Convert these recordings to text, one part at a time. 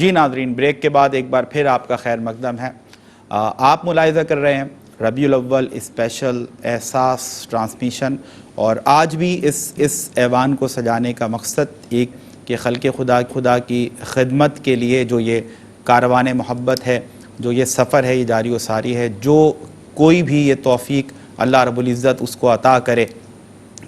جی ناظرین، بریک کے بعد ایک بار پھر آپ کا خیر مقدم ہے۔ آپ ملاحظہ کر رہے ہیں ربیع الاول اسپیشل احساس ٹرانسمیشن، اور آج بھی اس ایوان کو سجانے کا مقصد ایک کہ خلق خدا کی خدمت کے لیے جو یہ کاروان محبت ہے، جو یہ سفر ہے، یہ جاری و ساری ہے، جو کوئی بھی یہ توفیق اللہ رب العزت اس کو عطا کرے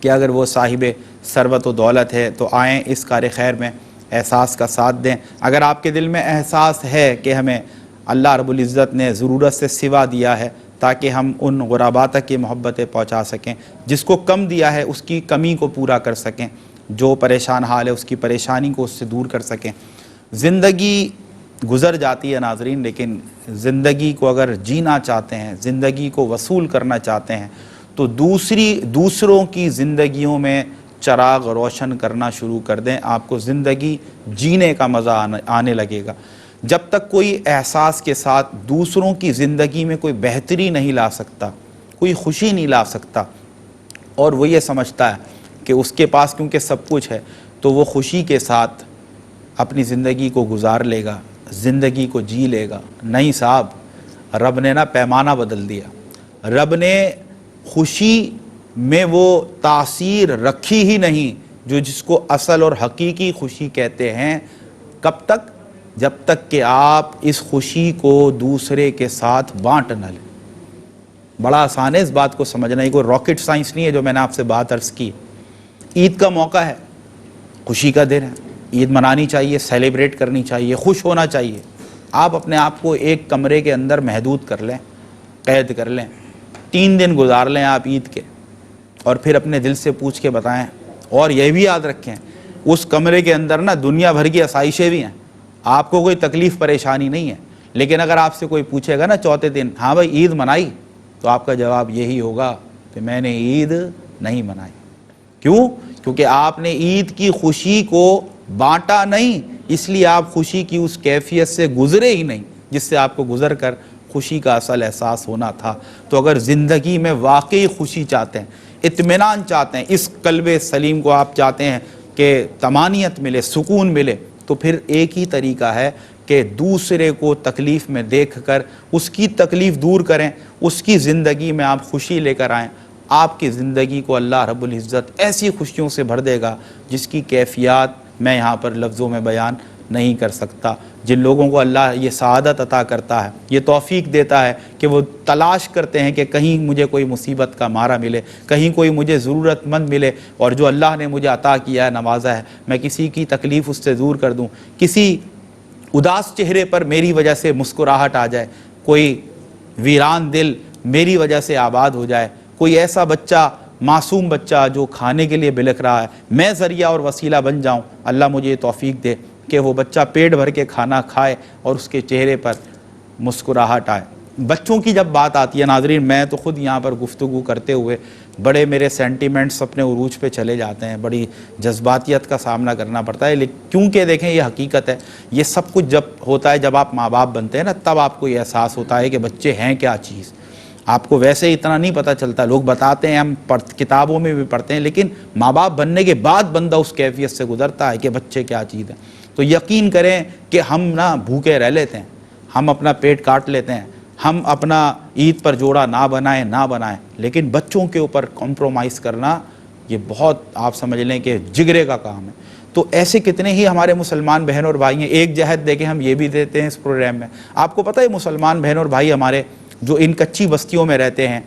کہ اگر وہ صاحب ثروت و دولت ہے تو آئیں اس کار خیر میں احساس کا ساتھ دیں۔ اگر آپ کے دل میں احساس ہے کہ ہمیں اللہ رب العزت نے ضرورت سے سوا دیا ہے تاکہ ہم ان غرباء تک کی محبتیں پہنچا سکیں، جس کو کم دیا ہے اس کی کمی کو پورا کر سکیں، جو پریشان حال ہے اس کی پریشانی کو اس سے دور کر سکیں۔ زندگی گزر جاتی ہے ناظرین، لیکن زندگی کو اگر جینا چاہتے ہیں، زندگی کو وصول کرنا چاہتے ہیں تو دوسروں کی زندگیوں میں چراغ روشن کرنا شروع کر دیں، آپ کو زندگی جینے کا مزہ آنے لگے گا۔ جب تک کوئی احساس کے ساتھ دوسروں کی زندگی میں کوئی بہتری نہیں لا سکتا، کوئی خوشی نہیں لا سکتا، اور وہ یہ سمجھتا ہے کہ اس کے پاس کیونکہ سب کچھ ہے تو وہ خوشی کے ساتھ اپنی زندگی کو گزار لے گا، زندگی کو جی لے گا، نہیں صاحب، رب نے نا پیمانہ بدل دیا۔ رب نے خوشی میں وہ تاثیر رکھی ہی نہیں جس کو اصل اور حقیقی خوشی کہتے ہیں۔ کب تک؟ جب تک کہ آپ اس خوشی کو دوسرے کے ساتھ بانٹ نہ لیں۔ بڑا آسان ہے اس بات کو سمجھنا، یہ کوئی راکٹ سائنس نہیں ہے جو میں نے آپ سے بات عرض کی۔ عید کا موقع ہے، خوشی کا دن ہے، عید منانی چاہیے، سیلیبریٹ کرنی چاہیے، خوش ہونا چاہیے۔ آپ اپنے آپ کو ایک کمرے کے اندر محدود کر لیں، قید کر لیں، 3 دن گزار لیں آپ عید کے، اور پھر اپنے دل سے پوچھ کے بتائیں۔ اور یہ بھی یاد رکھیں، اس کمرے کے اندر نا دنیا بھر کی آسائشیں بھی ہیں، آپ کو کوئی تکلیف پریشانی نہیں ہے، لیکن اگر آپ سے کوئی پوچھے گا نا چوتھے دن، ہاں بھائی عید منائی، تو آپ کا جواب یہی ہوگا کہ میں نے عید نہیں منائی۔ کیوں؟ کیونکہ آپ نے عید کی خوشی کو بانٹا نہیں، اس لیے آپ خوشی کی اس کیفیت سے گزرے ہی نہیں جس سے آپ کو گزر کر خوشی کا اصل احساس ہونا تھا۔ تو اگر زندگی میں واقعی خوشی چاہتے ہیں، اطمینان چاہتے ہیں، اس قلب سلیم کو آپ چاہتے ہیں کہ طمانینت ملے، سکون ملے، تو پھر ایک ہی طریقہ ہے کہ دوسرے کو تکلیف میں دیکھ کر اس کی تکلیف دور کریں، اس کی زندگی میں آپ خوشی لے کر آئیں۔ آپ کی زندگی کو اللہ رب العزت ایسی خوشیوں سے بھر دے گا جس کی کیفیات میں یہاں پر لفظوں میں بیان نہیں کر سکتا۔ جن لوگوں کو اللہ یہ سعادت عطا کرتا ہے، یہ توفیق دیتا ہے کہ وہ تلاش کرتے ہیں کہ کہیں مجھے کوئی مصیبت کا مارا ملے، کہیں کوئی مجھے ضرورت مند ملے، اور جو اللہ نے مجھے عطا کیا ہے، نوازا ہے، میں کسی کی تکلیف اس سے دور کر دوں، کسی اداس چہرے پر میری وجہ سے مسکراہٹ آ جائے، کوئی ویران دل میری وجہ سے آباد ہو جائے، کوئی ایسا بچہ، معصوم بچہ جو کھانے کے لیے بلکھ رہا ہے، میں ذریعہ اور وسیلہ بن جاؤں، اللہ مجھے یہ توفیق دے کہ وہ بچہ پیٹ بھر کے کھانا کھائے اور اس کے چہرے پر مسکراہٹ آئے۔ بچوں کی جب بات آتی ہے ناظرین، میں تو خود یہاں پر گفتگو کرتے ہوئے بڑے میرے سینٹیمنٹس اپنے عروج پہ چلے جاتے ہیں، بڑی جذباتیت کا سامنا کرنا پڑتا ہے، لیکن کیونکہ دیکھیں یہ حقیقت ہے، یہ سب کچھ جب ہوتا ہے جب آپ ماں باپ بنتے ہیں نا، تب آپ کو یہ احساس ہوتا ہے کہ بچے ہیں کیا چیز۔ آپ کو ویسے اتنا نہیں پتہ چلتا، لوگ بتاتے ہیں، ہم کتابوں میں بھی پڑھتے ہیں، لیکن ماں باپ بننے کے بعد بندہ اس کیفیت سے گزرتا ہے کہ بچے کیا چیز ہیں۔ تو یقین کریں کہ ہم نا بھوکے رہ لیتے ہیں، ہم اپنا پیٹ کاٹ لیتے ہیں، ہم اپنا عید پر جوڑا نہ بنائیں، لیکن بچوں کے اوپر کمپرومائز کرنا یہ بہت، آپ سمجھ لیں کہ جگرے کا کام ہے۔ تو ایسے کتنے ہی ہمارے مسلمان بہن اور بھائی ہیں۔ ایک جہت دیکھیں ہم یہ بھی دیتے ہیں اس پروگرام میں، آپ کو پتہ ہے مسلمان بہن اور بھائی ہمارے جو ان کچی بستیوں میں رہتے ہیں،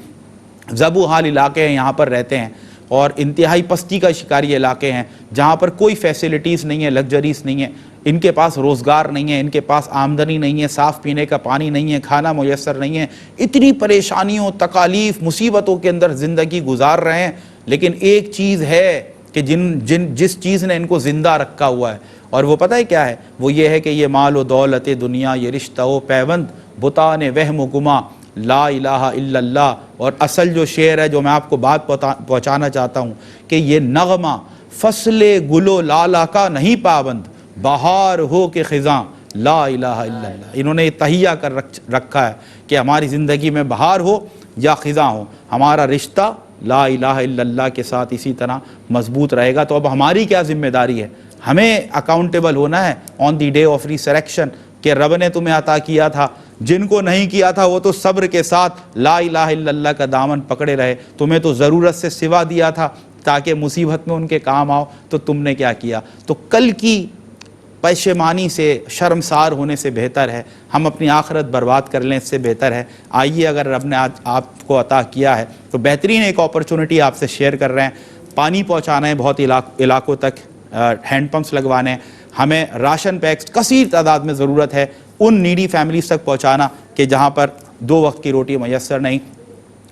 زبو حال علاقے ہیں، یہاں پر رہتے ہیں، اور انتہائی پستی کا شکاری علاقے ہیں جہاں پر کوئی فیسلٹیز نہیں ہے، لگژریز نہیں ہے، ان کے پاس روزگار نہیں ہے، ان کے پاس آمدنی نہیں ہے، صاف پینے کا پانی نہیں ہے، کھانا میسر نہیں ہے، اتنی پریشانیوں، تکالیف، مصیبتوں کے اندر زندگی گزار رہے ہیں، لیکن ایک چیز ہے کہ جس چیز نے ان کو زندہ رکھا ہوا ہے، اور وہ پتہ ہے کیا ہے؟ وہ یہ ہے کہ یہ مال و دولت دنیا، یہ رشتہ و پیوند، بتان وہم و گما، لا الہ الا اللہ۔ اور اصل جو شعر ہے جو میں آپ کو بات پہنچانا چاہتا ہوں کہ یہ نغمہ فصل گل و لالا کا نہیں پابند، بہار ہو کہ خزاں لا الہ الا اللہ۔ انہوں نے یہ تہیہ کر رکھا ہے کہ ہماری زندگی میں بہار ہو یا خزاں ہو، ہمارا رشتہ لا الہ الا اللہ کے ساتھ اسی طرح مضبوط رہے گا۔ تو اب ہماری کیا ذمہ داری ہے؟ ہمیں اکاؤنٹیبل ہونا ہے آن دی ڈے آف ریسریکشن کہ رب نے تمہیں عطا کیا تھا، جن کو نہیں کیا تھا وہ تو صبر کے ساتھ لا الہ الا اللہ کا دامن پکڑے رہے، تمہیں تو ضرورت سے سوا دیا تھا تاکہ مصیبت میں ان کے کام آؤ، تو تم نے کیا کیا؟ تو کل کی پشیمانی سے، شرمسار ہونے سے بہتر ہے ہم اپنی آخرت برباد کر لیں، اس سے بہتر ہے آئیے اگر رب نے آج آپ کو عطا کیا ہے تو بہترین ایک اپرچونٹی آپ سے شیئر کر رہے ہیں، پانی پہنچانا ہے بہت علاقوں تک، ہینڈ پمپس لگوانے ہیں، ہمیں راشن پیکس کثیر تعداد میں ضرورت ہے ان نیڈی فیملیز تک پہنچانا کہ جہاں پر 2 وقت کی روٹی میسر نہیں،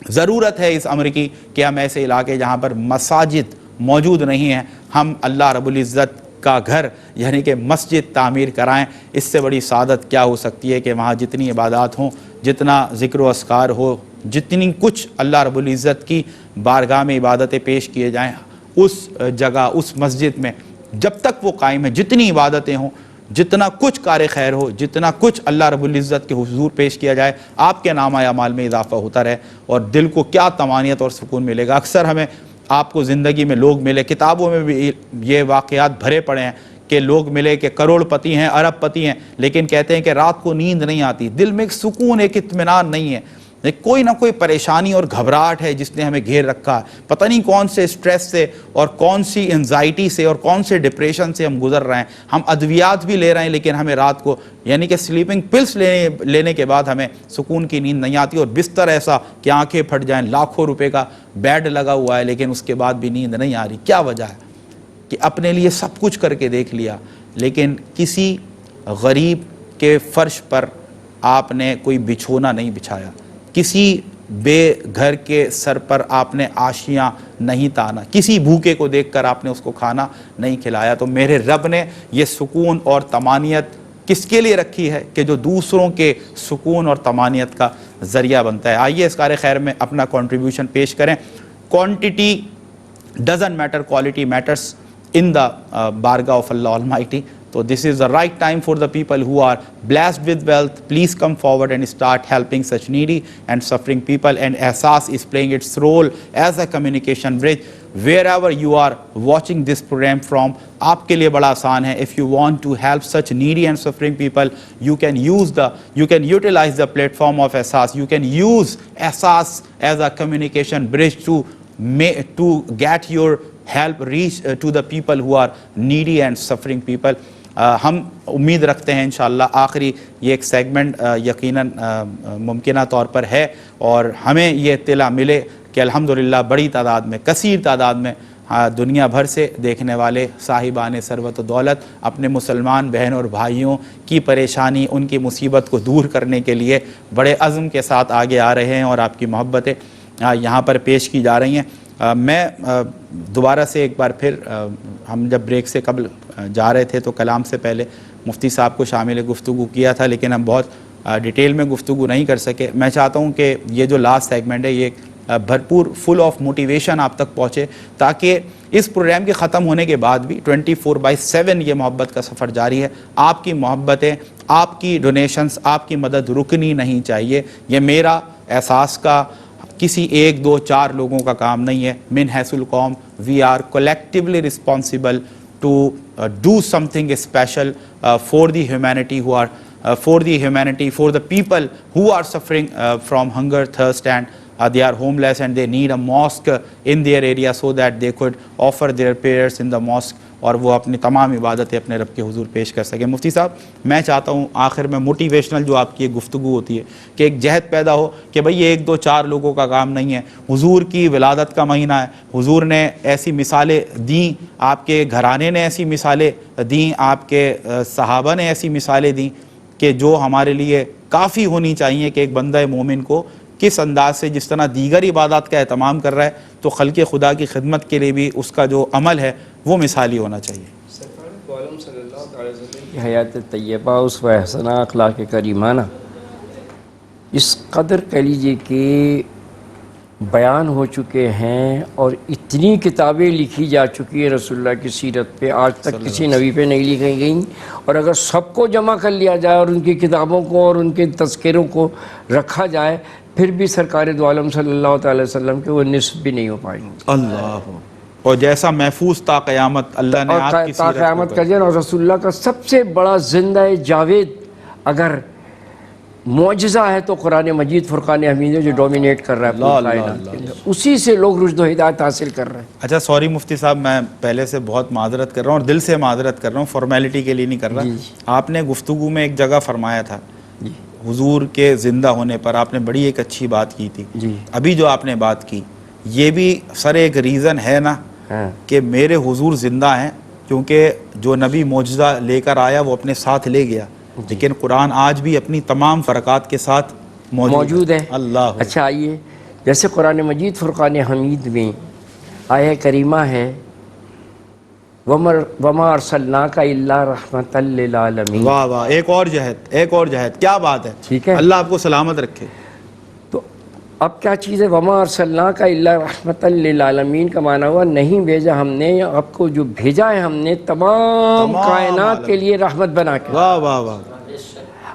ضرورت ہے اس امر کی کہ ہم ایسے علاقے جہاں پر مساجد موجود نہیں ہیں ہم اللہ رب العزت کا گھر یعنی کہ مسجد تعمیر کرائیں۔ اس سے بڑی سعادت کیا ہو سکتی ہے کہ وہاں جتنی عبادات ہوں، جتنا ذکر و اذکار ہو، جتنی کچھ اللہ رب العزت کی بارگاہ میں عبادتیں پیش کیے جائیں، اس جگہ اس مسجد میں جب تک وہ قائم ہے جتنی عبادتیں ہوں، جتنا کچھ کار خیر ہو، جتنا کچھ اللہ رب العزت کے حضور پیش کیا جائے، آپ کے نامہ اعمال میں اضافہ ہوتا رہے اور دل کو کیا طمانینت اور سکون ملے گا۔ اکثر ہمیں آپ کو زندگی میں لوگ ملے، کتابوں میں بھی یہ واقعات بھرے پڑے ہیں کہ لوگ ملے کہ کروڑ پتی ہیں، ارب پتی ہیں، لیکن کہتے ہیں کہ رات کو نیند نہیں آتی، دل میں ایک سکون، ایک اطمینان نہیں ہے، کوئی نہ کوئی پریشانی اور گھبراہٹ ہے جس نے ہمیں گھیر رکھا ہے، پتہ نہیں کون سے سٹریس سے اور کون سی انزائٹی سے اور کون سے ڈپریشن سے ہم گزر رہے ہیں، ہم ادویات بھی لے رہے ہیں لیکن ہمیں رات کو یعنی کہ سلیپنگ پلس لینے کے بعد ہمیں سکون کی نیند نہیں آتی، اور بستر ایسا کہ آنکھیں پھٹ جائیں، لاکھوں روپے کا بیڈ لگا ہوا ہے لیکن اس کے بعد بھی نیند نہیں آ رہی۔ کیا وجہ ہے؟ کہ اپنے لیے سب کچھ کر کے دیکھ لیا لیکن کسی غریب کے فرش پر آپ نے کوئی بچھونا نہیں بچھایا، کسی بے گھر کے سر پر آپ نے آشیاں نہیں تانا، کسی بھوکے کو دیکھ کر آپ نے اس کو کھانا نہیں کھلایا۔ تو میرے رب نے یہ سکون اور طمانینت کس کے لیے رکھی ہے کہ جو دوسروں کے سکون اور طمانینت کا ذریعہ بنتا ہے۔ آئیے اس کار خیر میں اپنا کنٹریبیوشن پیش کریں۔ Quantity doesn't matter, quality matters in the bargah of Allah Almighty. So this is the right time for the people who are blessed with wealth. Please come forward and start helping such needy and suffering people. And Ehsaas is playing its role as a communication bridge. Wherever you are watching this program from, آپ کے لیے بڑا آسان ہے۔ If you want to help such needy and suffering people, you can utilize the platform of Ehsaas. You can use Ehsaas as a communication bridge to get your help reach to the people who are needy and suffering people. ہم امید رکھتے ہیں انشاءاللہ آخری یہ ایک segment یقیناً ممکنہ طور پر ہے اور ہمیں یہ اطلاع ملے کہ الحمدللہ بڑی تعداد میں، کثیر تعداد میں دنیا بھر سے دیکھنے والے صاحبان ثروت و دولت اپنے مسلمان بہن اور بھائیوں کی پریشانی، ان کی مصیبت کو دور کرنے کے لیے بڑے عزم کے ساتھ آگے آ رہے ہیں اور آپ کی محبتیں یہاں پر پیش کی جا رہی ہیں۔ میں دوبارہ سے ایک بار پھر ہم جب بریک سے قبل جا رہے تھے تو کلام سے پہلے مفتی صاحب کو شامل گفتگو کیا تھا لیکن ہم بہت ڈیٹیل میں گفتگو نہیں کر سکے۔ میں چاہتا ہوں کہ یہ جو لاسٹ سیگمنٹ ہے یہ بھرپور فل آف موٹیویشن آپ تک پہنچے تاکہ اس پروگرام کے ختم ہونے کے بعد بھی 24/7 یہ محبت کا سفر جاری ہے۔ آپ کی محبتیں، آپ کی ڈونیشنز، آپ کی مدد رکنی نہیں چاہیے۔ یہ میرا احساس کا کسی 1 2 4 لوگوں کا کام نہیں ہے۔ من حیث القوم we are collectively responsible to do something special for the humanity for the people who are suffering from hunger, thirst and they are homeless and they need a mosque in their area so that they could offer their prayers in the mosque اور وہ اپنی تمام عبادتیں اپنے رب کے حضور پیش کر سکیں۔ مفتی صاحب میں چاہتا ہوں آخر میں موٹیویشنل جو آپ کی ایک گفتگو ہوتی ہے کہ ایک جہد پیدا ہو کہ بھئی یہ 1 2 4 لوگوں کا کام نہیں ہے، حضور کی ولادت کا مہینہ ہے، حضور نے ایسی مثالیں دیں، آپ کے گھرانے نے ایسی مثالیں دیں، آپ کے صحابہ نے ایسی مثالیں دیں کہ جو ہمارے لیے کافی ہونی چاہیے کہ ایک بندہ مومن کو کس انداز سے جس طرح دیگر عبادات کا اہتمام کر رہا ہے تو خلق خدا کی خدمت کے لیے بھی اس کا جو عمل ہے وہ مثالی ہونا چاہیے۔ سرکار عالم صلی اللہ علیہ وسلم کی حیات طیبہ، اسوہ حسنہ، اخلاق کریمانہ اس قدر کہہ لیجیے کہ بیان ہو چکے ہیں اور اتنی کتابیں لکھی جا چکی ہیں رسول اللہ کی سیرت پہ، آج تک کسی نبی پہ نہیں لکھی گئیں، اور اگر سب کو جمع کر لیا جائے اور ان کی کتابوں کو اور ان کے تذکروں کو رکھا جائے پھر بھی سرکار دو عالم صلی اللہ تعالی وسلم کے وہ نصف بھی نہیں ہو پائیں گے۔ اللہ اور جیسا محفوظ تا قیامت اللہ نے اور آپ کی تا سیرت قیامت کو کا دن، اور رسول اللہ کا سب سے بڑا زندہ جاوید اگر معجزہ ہے تو قرآن مجید فرقان حمید ہے، جو ڈومینیٹ کر رہا ہے اللہ پوری اللہ کائنات کے اللہ۔ اندر، اسی سے لوگ رشد و ہدایت حاصل کر رہے ہیں۔ اچھا سوری مفتی صاحب، میں پہلے سے بہت معذرت کر رہا ہوں اور دل سے معذرت کر رہا ہوں، فارمیلٹی کے لیے نہیں کر رہا۔ آپ نے گفتگو میں ایک جگہ فرمایا تھا حضور کے زندہ ہونے پر، آپ نے بڑی ایک اچھی بات کی تھی۔ ابھی جو آپ نے بات کی یہ بھی سر ایک ریزن ہے نا کہ میرے حضور زندہ ہیں، کیونکہ جو نبی معجزہ لے کر آیا وہ اپنے ساتھ لے گیا، لیکن قرآن آج بھی اپنی تمام فرقات کے ساتھ موجود ہے۔ اللہ۔ اچھا آئیے، جیسے قرآن مجید فرقان حمید میں آیہ کریمہ ہے وَمَا أَرْسَلْنَاكَ إِلَّا رَحْمَةً لِّلْعَالَمِينَ۔ واہ واہ، ایک اور جہد، کیا بات ہے، ٹھیک ہے، اللہ آپ کو سلامت رکھے۔ تو اب کیا چیز ہے وَمَا أَرْسَلْنَاكَ إِلَّا رَحْمَةً لِّلْعَالَمِينَ کا معنی ہوا نہیں بھیجا ہم نے، آپ کو جو بھیجا ہے ہم نے تمام کائنات کے لیے رحمت بنا کے۔ واہ واہ واہ۔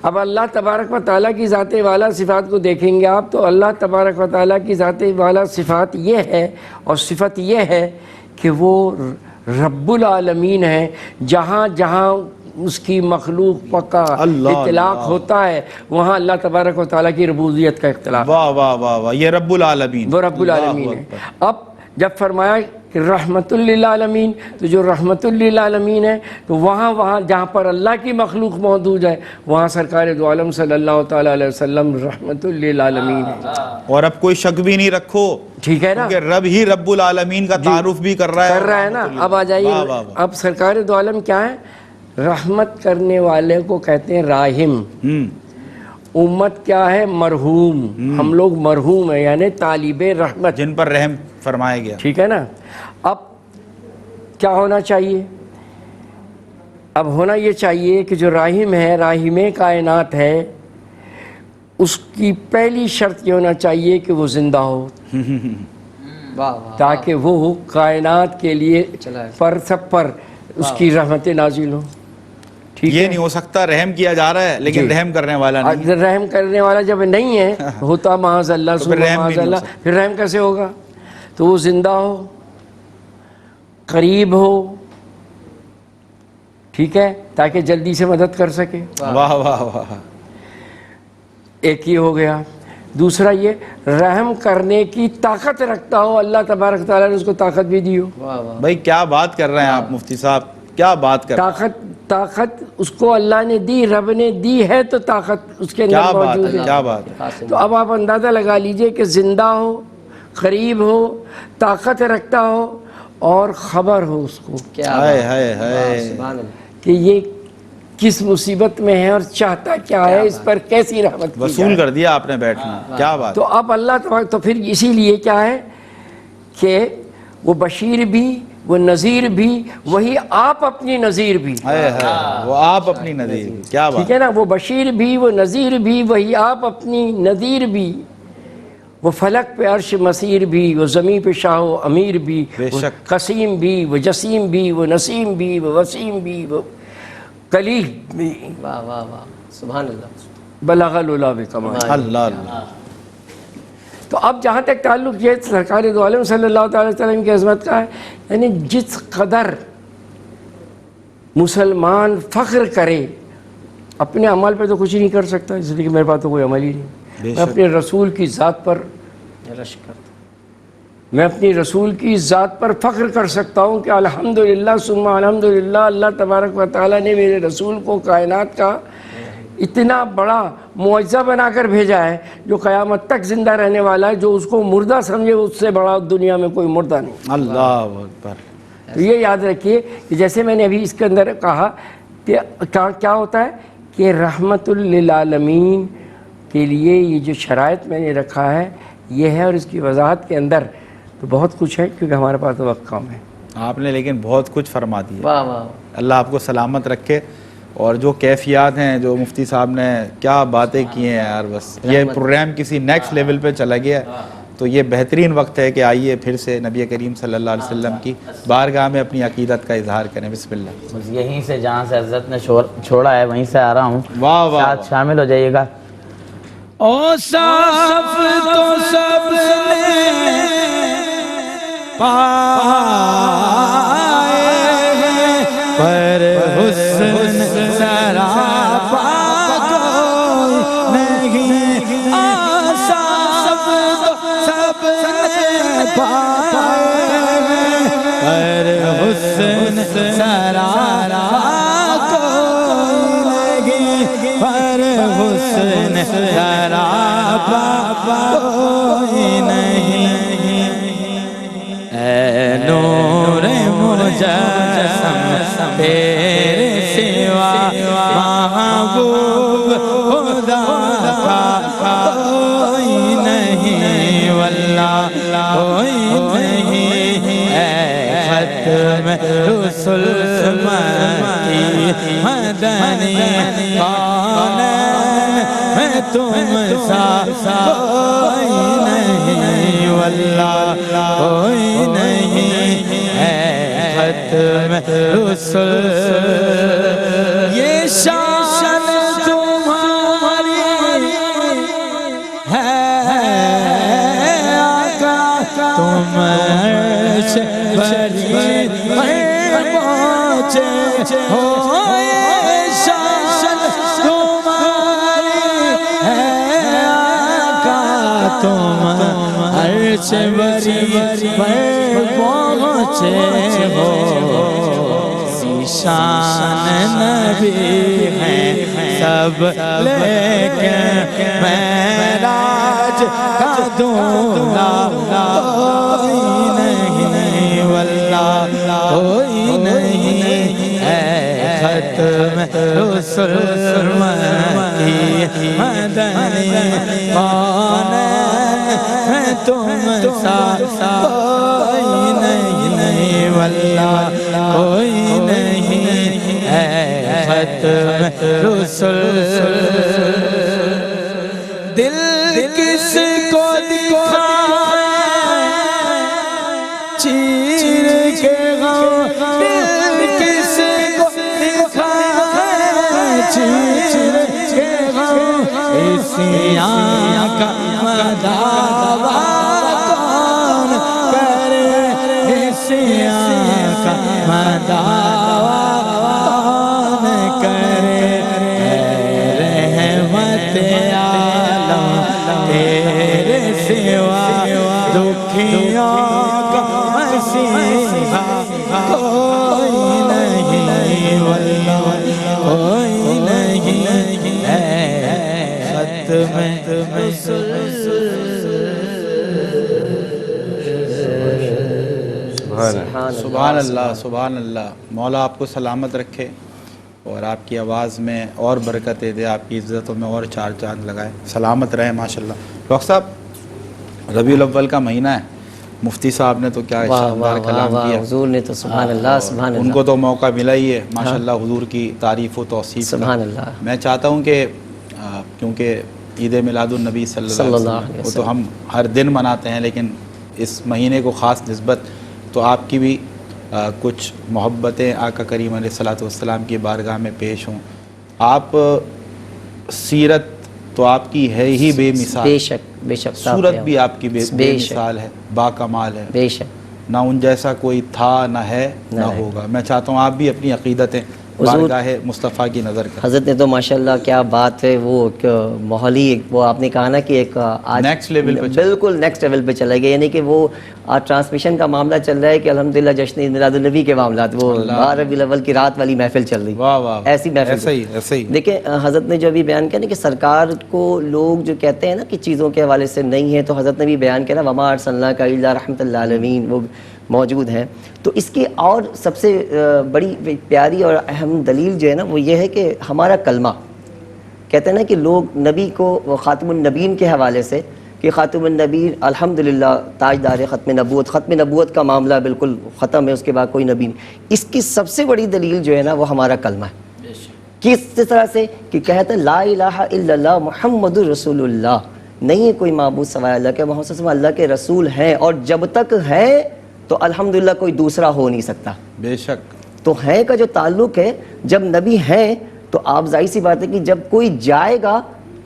اب اللہ تبارک و تعالیٰ کی ذات والا صفات کو دیکھیں گے آپ، تو اللہ تبارک و تعالیٰ کی ذات والا صفات یہ ہے، اور صفت یہ ہے کہ وہ رب العالمین ہے۔ جہاں جہاں اس کی مخلوق کا اطلاق ہوتا ہے وہاں اللہ تبارک و تعالیٰ کی ربوبیت کا اختلاف۔ واہ واہ واہ واہ، یہ رب العالمین، وہ رب العالمین ہے۔ اب جب فرمایا کہ رحمت للعالمین، تو جو رحمت للعالمین ہے تو وہاں جہاں پر اللہ کی مخلوق موجود ہے وہاں سرکار دو عالم صلی اللہ تعالیٰ علیہ وسلم رحمت للعالمین ہے۔ اور اب کوئی شک بھی نہیں رکھو، ٹھیک ہے نا، کہ رب ہی رب العالمین کا تعارف بھی کر رہا ہے نا۔ اب آ جائیے، اب سرکار دو عالم کیا ہے؟ رحمت کرنے والے کو کہتے ہیں راحم۔ امت کیا ہے؟ مرحوم۔ ہم لوگ مرحوم ہیں، یعنی طالب رحمت، جن پر رحم فرمایا گیا۔ ٹھیک ہے نا۔ اب کیا ہونا چاہیے؟ اب ہونا یہ چاہیے کہ جو راحم ہے، راحم کائنات ہے، اس کی پہلی شرط یہ ہونا چاہیے کہ وہ زندہ ہو، تاکہ وہ کائنات کے لیے پر سب پر اس کی رحمتیں نازل ہوں۔ یہ نہیں ہو سکتا رحم کیا جا رہا ہے لیکن رحم کرنے والا نہیں ہے۔ رحم کرنے والا جب نہیں ہے ہوتا معاذ اللہ، معاذ اللہ، پھر رحم کیسے ہوگا؟ تو وہ زندہ ہو، قریب ہو، ٹھیک ہے، تاکہ جلدی سے مدد کر سکے۔ واہ واہ واہ، ایک یہ ہو گیا۔ دوسرا یہ رحم کرنے کی طاقت رکھتا ہو، اللہ تبارک تعالیٰ نے اس کو طاقت بھی دی ہو۔ بھائی کیا بات کر رہے ہیں آپ مفتی صاحب، کیا بات کر رہے ہیں؟ طاقت اس کو اللہ نے دی، رب نے دی ہے، تو طاقت اس کے اندر موجود ہے۔ کیا بات ہے۔ تو اب آپ اندازہ لگا لیجئے کہ زندہ ہو، قریب ہو، طاقت رکھتا ہو، اور خبر ہو اس کو کہ یہ کس مصیبت میں ہے اور چاہتا کیا ہے، اس پر کیسی رحمت کی وصول کر دیا آپ نے بیٹھنا، کیا بات۔ تو اب اللہ تبارک، تو پھر اسی لیے کیا ہے کہ وہ بشیر بھی، وہ نذیر بھی، وہی آپ اپنی نذیر بھی، وہ آپ اپنی نذیر بھی، کیا بات۔ ٹھیک ہے نا، وہ بشیر بھی، وہ نذیر بھی، وہی آپ اپنی نذیر بھی، وہ فلک پہ عرش مسیر بھی، وہ زمین پہ شاہ و امیر بھی، وہ قسیم بھی، وہ جسیم بھی، وہ نسیم بھی، وہ وسیم بھی، وہ کلیل بھی۔ واہ واہ واہ، سبحان اللہ، بلغ العلا بکمال۔ اللہ اللہ۔ تو اب جہاں تک تعلق یہ سرکار دو عالم صلی اللہ تعالی وسلم کی عظمت کا ہے، یعنی جس قدر مسلمان فخر کرے، اپنے عمل پہ تو کچھ نہیں کر سکتا، اس لیے کہ میرے پاس تو کوئی عمل ہی نہیں، میں اپنے رسول کی ذات پر فخر کر سکتا ہوں کہ الحمدللہ ثم الحمدللہ، اللہ تبارک و تعالیٰ نے میرے رسول کو کائنات کا اتنا بڑا معجزہ بنا کر بھیجا ہے جو قیامت تک زندہ رہنے والا ہے، جو اس کو مردہ سمجھے اس سے بڑا دنیا میں کوئی مردہ نہیں۔ اللہ اکبر۔ تو یہ یاد رکھیے کہ جیسے میں نے ابھی اس کے اندر کہا کہ کیا ہوتا ہے کہ رحمت للعالمین کے لیے یہ جو شرائط میں نے رکھا ہے یہ ہے، اور اس کی وضاحت کے اندر تو بہت کچھ ہے کیونکہ ہمارے پاس تو وقت کم ہے۔ آپ نے لیکن بہت کچھ فرما دیا، واہ واہ، اللہ آپ کو سلامت رکھے۔ اور جو کیفیات ہیں جو مفتی صاحب نے کیا باتیں کی ہیں یار، بس یہ پروگرام کسی نیکسٹ لیول پہ چلا گیا، تو یہ بہترین وقت ہے کہ آئیے پھر سے نبی کریم صلی اللہ علیہ وسلم کی بارگاہ میں اپنی عقیدت کا اظہار کریں۔ بسم اللہ۔ بس یہیں سے جہاں سے حضرت نے چھوڑا ہے وہیں سے آ رہا ہوں، واہ واہ، ساتھ شامل ہو جائیے گا۔ او صاف تو سب نے پائے ہیں پر حسن سراپا کوئی نہیں آسا سب نے پائے ہیں پر حسن سراپا کوئی نہیں پر حسن سراپا کوئی نہیں اے نور مجسم تیرے سوا محبوب خدا کا کوئی نہیں واللہ کوئی نہیں اے ختم رسل مکی مدنی کون میں تم سا کوئی نہیں واللہ کوئی نہیں اے ختم رسل یہ شان تمہاری ہے آقا تم عرش بری پر پہنچے ہو یہ شان تمہاری ہے آقا تم عرش بری پر پہنچے ہو شان نبی ہیں سب لیکن معراج کا دولہ کوئی نہیں واللہ کوئی نہیں اے ختم رسل مکی مدنی کون میں تم سا کوئی نہیں واللہ کوئی نہیں اے ختم رسل دل کس کو دکھائے چیر کے غم دل کس کو دکھائے چیر کے غم اسی آنکھ کا مداوا کون کرے اسی آنکھ کا مداوا کون کرے رحمت عالم تیرے سوا دکھیوں کا مسیحا کوئی نہیں واللہ کوئی نہیں اے ختم رسل سبحان اللہ سبحان اللہ. مولا آپ کو سلامت رکھے اور آپ کی آواز میں اور برکتیں دے، آپ کی عزتوں میں اور چار چاند لگائے، سلامت رہے ماشاءاللہ. ڈاکٹر صاحب ربیع الاول کا مہینہ ہے، مفتی صاحب نے تو کیا شاندار کلام کیا، حضور نے تو سبحان اللہ سبحان اللہ، ان کو تو موقع ملا ہی ہے ماشاءاللہ حضور کی تعریف و توصیف کا. سبحان اللہ. میں چاہتا ہوں کہ کیونکہ عید میلاد النبی صلی اللہ علیہ وسلم وہ تو ہم ہر دن مناتے ہیں، لیکن اس مہینے کو خاص نسبت تو آپ کی بھی کچھ محبتیں آقا کریم علیہ الصلوۃ والسلام کی بارگاہ میں پیش ہوں. آپ سیرت تو آپ کی ہے ہی بے مثال، بے شک بے شک، صورت بھی آپ کی بے مثال ہے، با کمال ہے، بے شک، نہ ان جیسا کوئی تھا نہ ہے نہ ہوگا. میں چاہتا ہوں آپ بھی اپنی عقیدتیں بارگاہ مصطفیٰ کی نظر کریں. حضرت نے تو ماشاءاللہ کیا بات ہے، وہ ایک ماحول ہی وہ آپ نے کہا نا کہ ایک آج نیکسٹ لیول پہ بالکل نیکسٹ لیول پہ چلا گیا، یعنی کہ وہ آج ٹرانسمیشن کا معاملہ چل رہا ہے کہ الحمدللہ جشن میلاد النبی کے معاملات، وہ 12 ربیع الاول کی رات والی محفل چل رہی، واہ واہ ایسی محفل. ایسا ہی دیکھیں حضرت نے جو ابھی بیان کیا نا کہ سرکار کو لوگ جو کہتے ہیں نا کہ چیزوں کے حوالے سے نہیں ہے، تو حضرت نے بھی بیان کیا نا وما ارسلناک الا رحمۃ للعالمین، وہ موجود ہیں. تو اس کی اور سب سے بڑی پیاری اور اہم دلیل جو ہے نا وہ یہ ہے کہ ہمارا کلمہ، کہتے ہیں نا کہ لوگ نبی کو خاتم النبیین کے حوالے سے کہ خاتم النبی الحمدللہ تاجدار ختم نبوت کا معاملہ بالکل ختم ہے، اس کے بعد کوئی نبی نہیں. اس کی سب سے بڑی دلیل جو ہے نا وہ ہمارا کلمہ ہے. کس طرح سے کہ کہتے ہیں لا الہ الا اللہ محمد رسول اللہ، نہیں ہے کوئی معبود سوائے اللہ کے، محمد صلی اللہ علیہ وسلم اللہ کے رسول ہیں، اور جب تک ہے تو الحمدللہ کوئی دوسرا ہو نہیں سکتا. بے شک. تو ہے کا جو تعلق ہے، جب نبی ہے تو آپ ظاہر سی بات ہے کہ جب کوئی جائے گا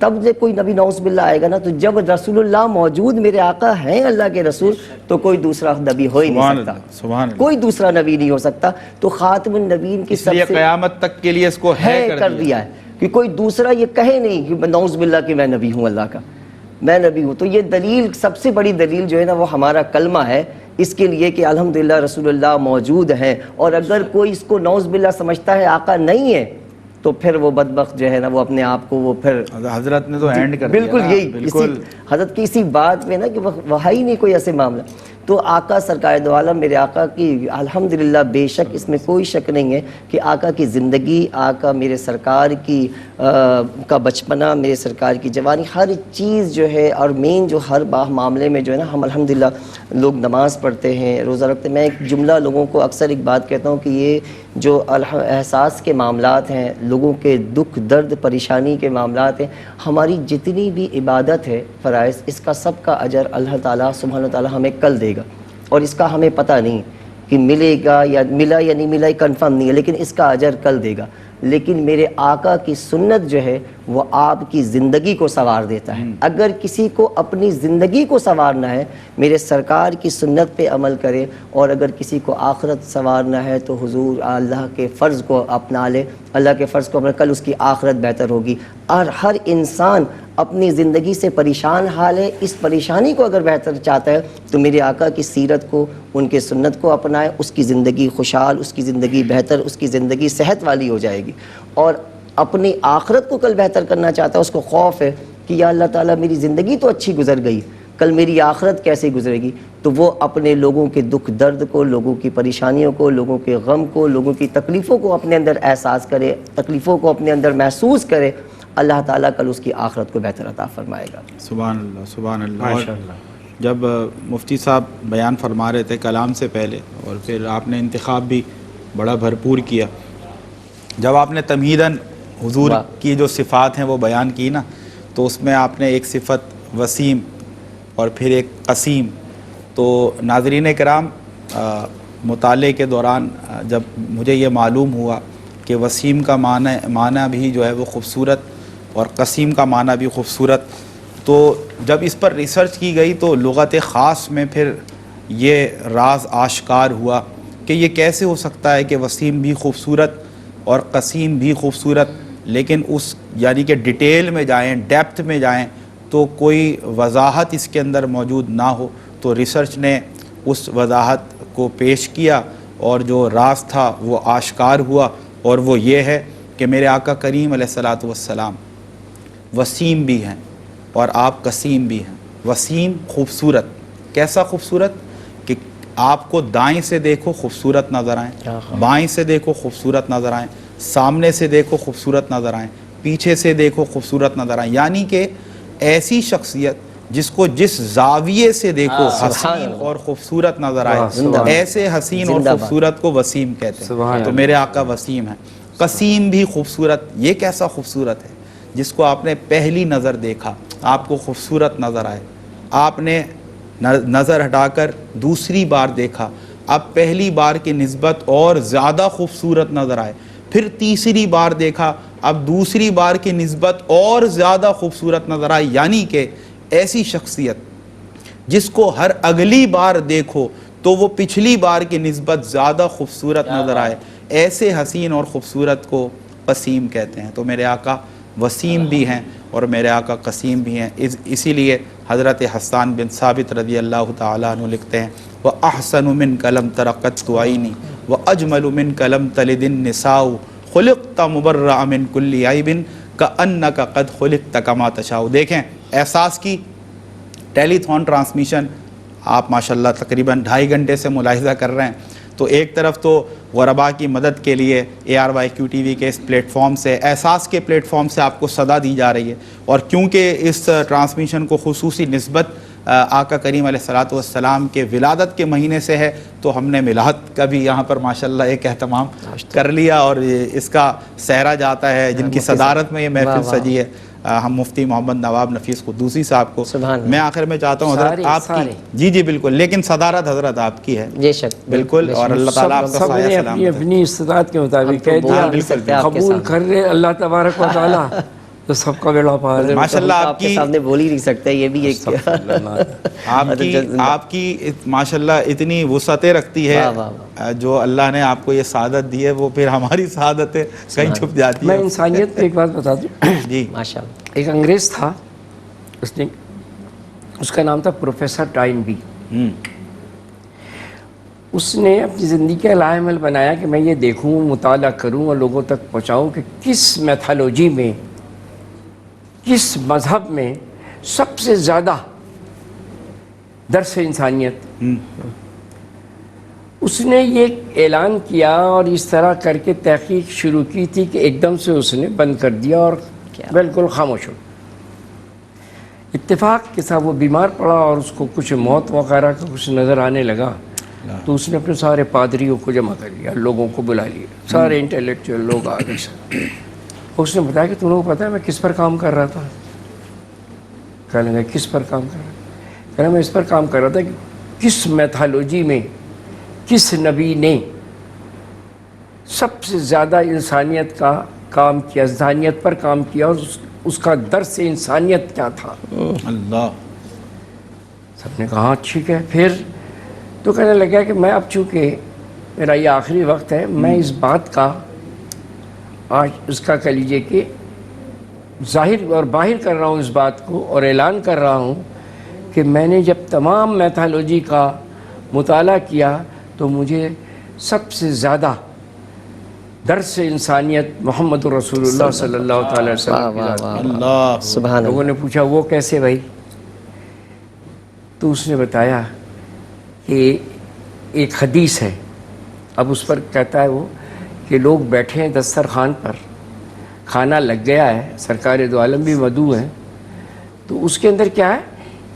تب جب کوئی نبی نعوذ باللہ آئے گا نا، تو جب رسول اللہ موجود میرے آقا ہیں اللہ کے رسول، تو کوئی دوسرا نبی ہو ہی نہیں سکتا، سبحان اللہ، کوئی دوسرا نبی نہیں ہو سکتا. تو خاتم النبیین کی اس لیے قیامت تک کے لیے اس کو ہے کر دیا ہے کہ کوئی دوسرا یہ کہے نہیں کہ نعوذ باللہ کہ میں نبی ہوں اللہ کا، میں نبی ہوں. تو یہ دلیل، سب سے بڑی دلیل جو ہے نا وہ ہمارا کلمہ ہے اس کے لیے کہ الحمدللہ رسول اللہ موجود ہیں. اور اگر کوئی اس کو نعوذ باللہ سمجھتا ہے آقا نہیں ہے، تو پھر وہ بدبخت جو ہے نا وہ اپنے آپ کو وہ پھر حضرت نے تو اینڈ کر دیا. بالکل یہی حضرت کی اسی بات میں نا کہ وہاں ہی نہیں کوئی ایسے معاملہ. تو آقا سرکار دو عالم میرے آقا کی الحمدللہ بے شک اس میں کوئی شک نہیں ہے کہ آقا کی زندگی، آقا میرے سرکار کی کا بچپنا، میرے سرکار کی جوانی، ہر چیز جو ہے، اور مین جو ہر معاملے میں جو ہے نا ہم الحمدللہ لوگ نماز پڑھتے ہیں، روزہ رکھتے ہیں. میں ایک جملہ لوگوں کو اکثر ایک بات کہتا ہوں کہ یہ جو احساس کے معاملات ہیں، لوگوں کے دکھ درد پریشانی کے معاملات ہیں، ہماری جتنی بھی عبادت ہے فرائض، اس کا سب کا اجر اللہ تعالیٰ سبحانہ تعالیٰ ہمیں کل دے گا. اور اس کا ہمیں پتہ نہیں کہ ملے گا یا ملا یا نہیں ملا، یہ کنفرم نہیں ہے، لیکن اس کا اجر کل دے گا. لیکن میرے آقا کی سنت جو ہے وہ آپ کی زندگی کو سنوار دیتا ہے. اگر کسی کو اپنی زندگی کو سنوارنا ہے، میرے سرکار کی سنت پہ عمل کرے. اور اگر کسی کو آخرت سنوارنا ہے تو حضور اللہ کے فرض کو اپنا لے، اللہ کے فرض کو اپنا، کل اس کی آخرت بہتر ہوگی. اور ہر انسان اپنی زندگی سے پریشان حال ہے، اس پریشانی کو اگر بہتر چاہتا ہے تو میرے آقا کی سیرت کو، ان کے سنت کو اپنائے، اس کی زندگی خوشحال، اس کی زندگی بہتر، اس کی زندگی صحت والی ہو جائے گی. اور اپنی آخرت کو کل بہتر کرنا چاہتا ہے، اس کو خوف ہے کہ یا اللہ تعالیٰ میری زندگی تو اچھی گزر گئی، کل میری آخرت کیسے گزرے گی. تو وہ اپنے لوگوں کے دکھ درد کو، لوگوں کی پریشانیوں کو، لوگوں کے غم کو، لوگوں کی تکلیفوں کو اپنے اندر احساس کرے، تکلیفوں کو اپنے اندر محسوس کرے. اللہ تعالیٰ کل اس کی آخرت کو بہتر عطا فرمائے گا. سبحان اللہ، سبحان اللہ. جب مفتی صاحب بیان فرما رہے تھے کلام سے پہلے، اور پھر آپ نے انتخاب بھی بڑا بھرپور کیا، جب آپ نے تمہیداً حضور کی جو صفات ہیں وہ بیان کی نا، تو اس میں آپ نے ایک صفت وسیم اور پھر ایک قسیم. تو ناظرین کرام، مطالعے کے دوران جب مجھے یہ معلوم ہوا کہ وسیم کا معنی بھی جو ہے وہ خوبصورت اور قسیم کا معنی بھی خوبصورت، تو جب اس پر ریسرچ کی گئی تو لغت خاص میں پھر یہ راز آشکار ہوا کہ یہ کیسے ہو سکتا ہے کہ وسیم بھی خوبصورت اور قسیم بھی خوبصورت، لیکن اس یعنی کہ ڈیٹیل میں جائیں، ڈیپتھ میں جائیں تو کوئی وضاحت اس کے اندر موجود نہ ہو. تو ریسرچ نے اس وضاحت کو پیش کیا اور جو راز تھا وہ آشکار ہوا، اور وہ یہ ہے کہ میرے آقا کریم علیہ الصلاۃ والسلام وسیم بھی ہیں اور آپ قسیم بھی ہیں. وسیم خوبصورت، کیسا خوبصورت کہ آپ کو دائیں سے دیکھو خوبصورت نظر آئیں، بائیں سے دیکھو خوبصورت نظر آئیں، سامنے سے دیکھو خوبصورت نظر آئیں، پیچھے سے دیکھو خوبصورت نظر آئیں. یعنی کہ ایسی شخصیت جس کو جس زاویے سے دیکھو حسین اور خوبصورت نظر آئے، ایسے حسین اور خوبصورت کو وسیم کہتے ہیں. تو میرے آقا وسیم ہیں. قسیم بھی خوبصورت، یہ کیسا خوبصورت ہے جس کو آپ نے پہلی نظر دیکھا آپ کو خوبصورت نظر آئے، آپ نے نظر ہٹا کر دوسری بار دیکھا، اب پہلی بار کی نسبت اور زیادہ خوبصورت نظر آئے، پھر تیسری بار دیکھا، اب دوسری بار کی نسبت اور زیادہ خوبصورت نظر آئے. یعنی کہ ایسی شخصیت جس کو ہر اگلی بار دیکھو تو وہ پچھلی بار کی نسبت زیادہ خوبصورت نظر آئے، ایسے حسین اور خوبصورت کو قسیم کہتے ہیں. تو میرے آقا وسیم بھی ہیں اور میرے آقا قسیم بھی ہیں. اسی لیے حضرت حسان بن ثابت رضی اللہ تعالیٰ عنہ لکھتے ہیں وَأَحْسَنُ مِنْكَ لَمْ تَرَ قَطُّ عَيْنِي وَأَجْمَلُ مِنْكَ لَمْ تَلِدِ النِّسَاءُ خُلِقْتَ مُبَرَّأً مِنْ كُلِّ عَيْبٍ كَأَنَّكَ قَدْ خُلِقْتَ كَمَا تَشَاءُ. دیکھیں احساس کی ٹیلی تھون ٹرانسمیشن آپ ماشاءاللہ تقریباً 2.5 گھنٹے سے ملاحظہ کر رہے ہیں. تو ایک طرف تو غرباء کی مدد کے لیے ARYQ-TV کے اس پلیٹ فارم سے، احساس کے پلیٹ فارم سے آپ کو صدا دی جا رہی ہے. اور کیونکہ اس ٹرانسمیشن کو خصوصی نسبت آقا کریم علیہ الصلاۃ والسلام کے ولادت کے مہینے سے ہے، تو ہم نے ملاحت کا بھی یہاں پر ماشاءاللہ ایک اہتمام کر لیا، اور اس کا سہرا جاتا ہے جن کی صدارت میں یہ محفل سجی ہے، ہم مفتی محمد نواب نفیس قدوسی صاحب کو. میں آخر میں چاہتا ہوں حضرت آپ کی جی بالکل، لیکن صدارت حضرت آپ کی ہے بالکل، اور اللہ تعالیٰ آپ کا سایہ سلام اپنی استطاعت کے مطابق کہہ دیا، قبول کر رہے اللہ تبارک و تعالیٰ. تو سب کا بیڑا پار ہے. ماشاءاللہ آپ کے سامنے بول ہی نہیں سکتے, یہ بھی ایک آپ کی ماشاءاللہ اتنی وسعتیں رکھتی ہے جو اللہ نے آپ کو یہ سعادت دی ہے, وہ پھر ہماری سعادت ہے کہیں چھپ جاتی میں ہے. انسانیت پہ ایک بات بتا دوں. جی ماشاءاللہ. ایک انگریز تھا, اس کا نام تھا پروفیسر ٹائن بی. اس نے اپنی زندگی کا لائحہ عمل بنایا کہ میں یہ دیکھوں, مطالعہ کروں اور لوگوں تک پہنچاؤں کہ کس میتھالوجی میں, کس مذہب میں سب سے زیادہ درس انسانیت. اس نے یہ اعلان کیا اور اس طرح کر کے تحقیق شروع کی تھی کہ ایک دم سے اس نے بند کر دیا اور بالکل خاموش ہو. اتفاق کے ساتھ وہ بیمار پڑا اور اس کو کچھ موت وغیرہ کا کچھ نظر آنے لگا, تو اس نے اپنے سارے پادریوں کو جمع کر لیا, لوگوں کو بلا لیا, سارے انٹلیکچوئل لوگ آ گئے سب. اس نے بتایا کہ تم لوگوں کو پتہ ہے میں کس پر کام کر رہا تھا؟ کہنے لگا کس پر کام کر رہا تھا؟ کہنا میں اس پر کام کر رہا تھا کہ کس میتھالوجی میں کس نبی نے سب سے زیادہ انسانیت کا کام کیا, انسانیت پر کام کیا, اور اس کا درس انسانیت کیا تھا. اللہ. سب نے کہا ٹھیک ہے. پھر تو کہنے لگا کہ میں اب چونکہ میرا یہ آخری وقت ہے, میں اس بات کا آج اس کا کہہ لیجیے کہ ظاہر اور باہر کر رہا ہوں اس بات کو, اور اعلان کر رہا ہوں کہ میں نے جب تمام میتھالوجی کا مطالعہ کیا تو مجھے سب سے زیادہ درس انسانیت محمد رسول اللہ صلی اللہ تعالی وسلم. اللہ سبحان لوگوں نے پوچھا وہ کیسے بھائی؟ تو اس نے بتایا کہ ایک حدیث ہے, اب اس پر کہتا ہے وہ کہ لوگ بیٹھے ہیں دسترخوان پر, کھانا لگ گیا ہے, سرکار دو عالم بھی مدعو ہیں, تو اس کے اندر کیا ہے